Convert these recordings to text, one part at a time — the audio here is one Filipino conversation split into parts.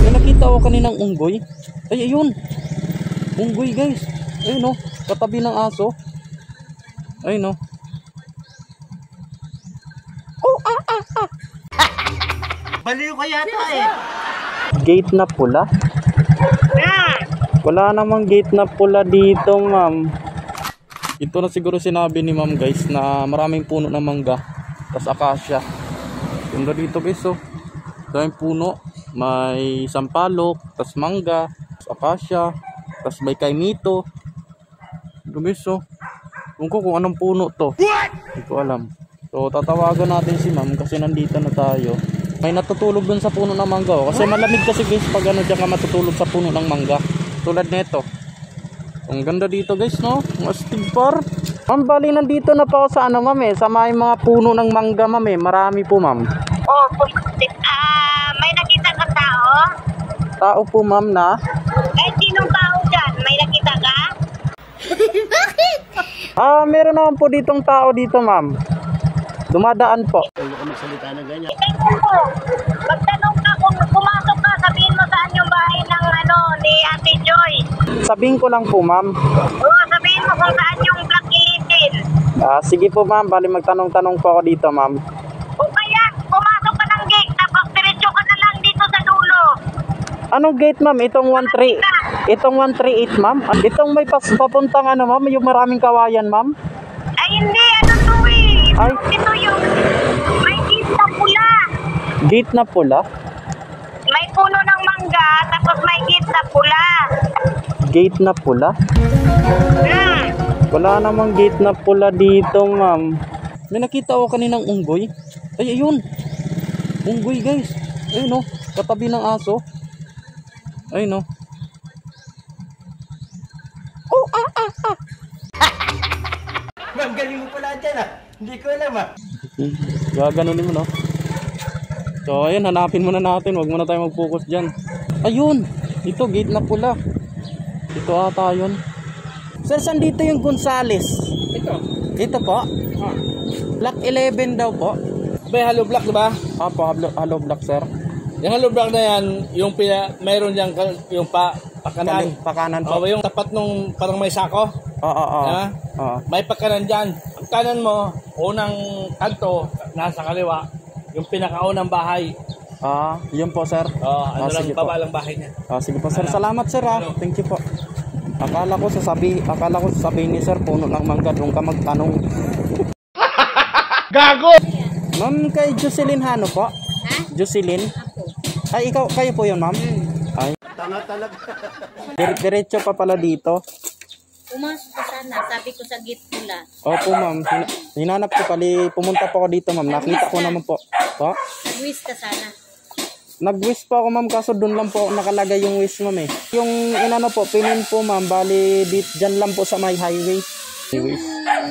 May nakita ako kaninang unggoy. Ay, ayun. Unggoy guys. Ayun o. Katabi ng aso. Ayun o. Oh, Baliw ka yata eh. Gate na pula? Wala namang gate na pula dito, ma'am. Ito na siguro sinabi ni ma'am guys na maraming puno ng mangga. Tas akasya. Ganda dito guys oh. Daming puno. May sampalok, tas mangga, tas akasya, tas may kaimito. Guys oh. Kung anong puno to. Hindi ko alam. So tatawagan natin si ma'am kasi nandito na tayo. May natutulog dun sa puno ng mangga oh. Kasi malamig kasi guys pag ano dyan ka matutulog sa puno ng mangga. Tulad nito. Ang ganda dito guys no. Mastig par. Ma'am bali nandito na pa ako sa ano ma'am eh. Sa may mga puno ng mangga ma'am eh. Marami po ma'am. Oh, may nakita ka tao? Tao po ma'am na. Eh, sinong tao dyan? May nakita ka? Meron naman po ditong tao dito ma'am. Dumadaan po. Magsalita na ganyan. Tingnan mo. Magtanong ka kung pumasok ka, sabihin mo saan yung bahay ng ni Ate Joy. Sabihin ko lang po ma'am. Oo, sabihin mo kung saan yung Black Ilitin. Sige po ma'am, bali magtanong-tanong po ako dito ma'am. O kaya, pumasok ka ng gate, tapos diretso ka na lang dito sa dulo. Anong gate ma'am? Itong 13. Itong 138 ma'am. Itong may papuntang ano ma'am, yung maraming kawayan ma'am. Ay hindi, ano to eh. Ay. Ito yung may gate na pula. Gate na pula? May puno ng mangga, tapos may gate na pula. Gate na pula? Wala namang gate na pula dito ma'am. May nakita ako kaninang unggoy. Ay, ayun. Unggoy guys. Ayun o. Katabi ng aso. Ayun o. Oh, Ma'am, galing mo pala dyan ah. Hindi ko alam ah. Gaganunin mo no. So ayun, hanapin muna natin. Huwag muna tayo mag-focus dyan. Ayun. Ito, gate na pula. Ito ata yun. Sir, saan dito yung Gonzales? Ito po? Block 11 daw po. May hollow block, diba? Apo, hollow block sir. Yung hollow block na yan, yung mayroon dyan yung pakanan. Pakanan po. Yung tapat nung parang may sako. Oo. May pakanan dyan. Ang kanan mo, unang kanto, nasa kaliwa, yung pinakaunang bahay. Yun po sir. Ano lang, baba lang bahay niya. Sige po sir. Salamat sir Thank you po. Akala ko sasabihin ni sir, puno ng mangga, doon ka magtanong. Gago! Ma'am, kay Jocelyn Hano po? Jocelyn? Ay, kayo po yun ma'am? Ay. Tanga talaga. Diretso pa pala dito. Pumasok ka sana, sabi ko sa gate pula. Opo ma'am, hinanap ko pali, pumunta po ako dito ma'am, nakita ko naman po. Nag-wish ka sana. Nag-wish po ako ma'am, kaso doon lang po nakalagay yung wish ma'am eh. Yung inano po, pinin po ma'am, bali dyan lang po sa may highway.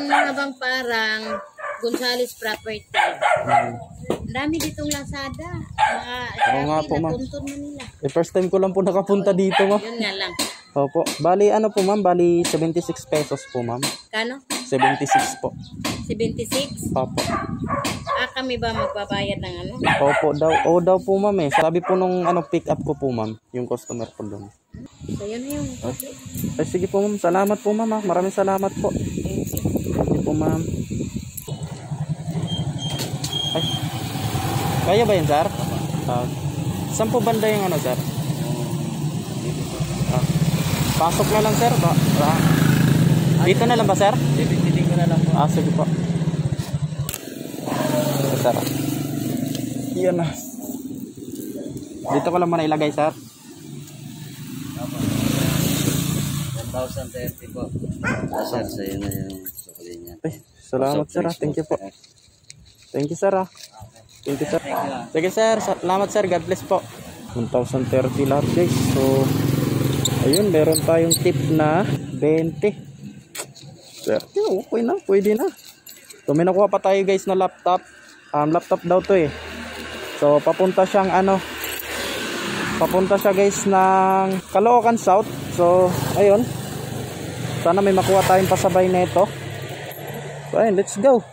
Habang parang Gonzales property. Dami ditong Lazada. Oo nga po ma'am. Manila. First time ko lang po nakapunta dito ma'am. Yun nga lang. Opo, bali ano po ma'am, bali 76 pesos po ma'am. Kano? 76 po. 76? Opo. Kami ba magbabayad ng ano? Opo daw, daw po ma'am eh. Sabi po nung pick up ko po ma'am, yung customer po doon. So yun na yung Ay sige po ma'am, salamat po ma'am. Maraming salamat po. Thank you po ma'am. Ay, kaya ba yun sir? Saan po banda yung ano sir? Pasok na lang sir ba? Dito na lang ba sir? Titig ko na lang po. Sige po. Sir. Yan na. Dito ko lang muna ilagay sir. 1,030 po. Sir, sa'yo na yung sukli niya. Salamat sir. Thank you po. Thank you sir. Thank you sir. Sige sir. Salamat sir. God bless po. 1,030 lahat guys. So ayun, meron tayong tip na 20. Sir, okay na, pwede na. So may nakuha pa tayo guys na laptop. Laptop daw to eh. So papunta siyang papunta siya guys ng Caloocan South. So ayun. Sana may makuha tayong pasabay nito. So ayun, let's go.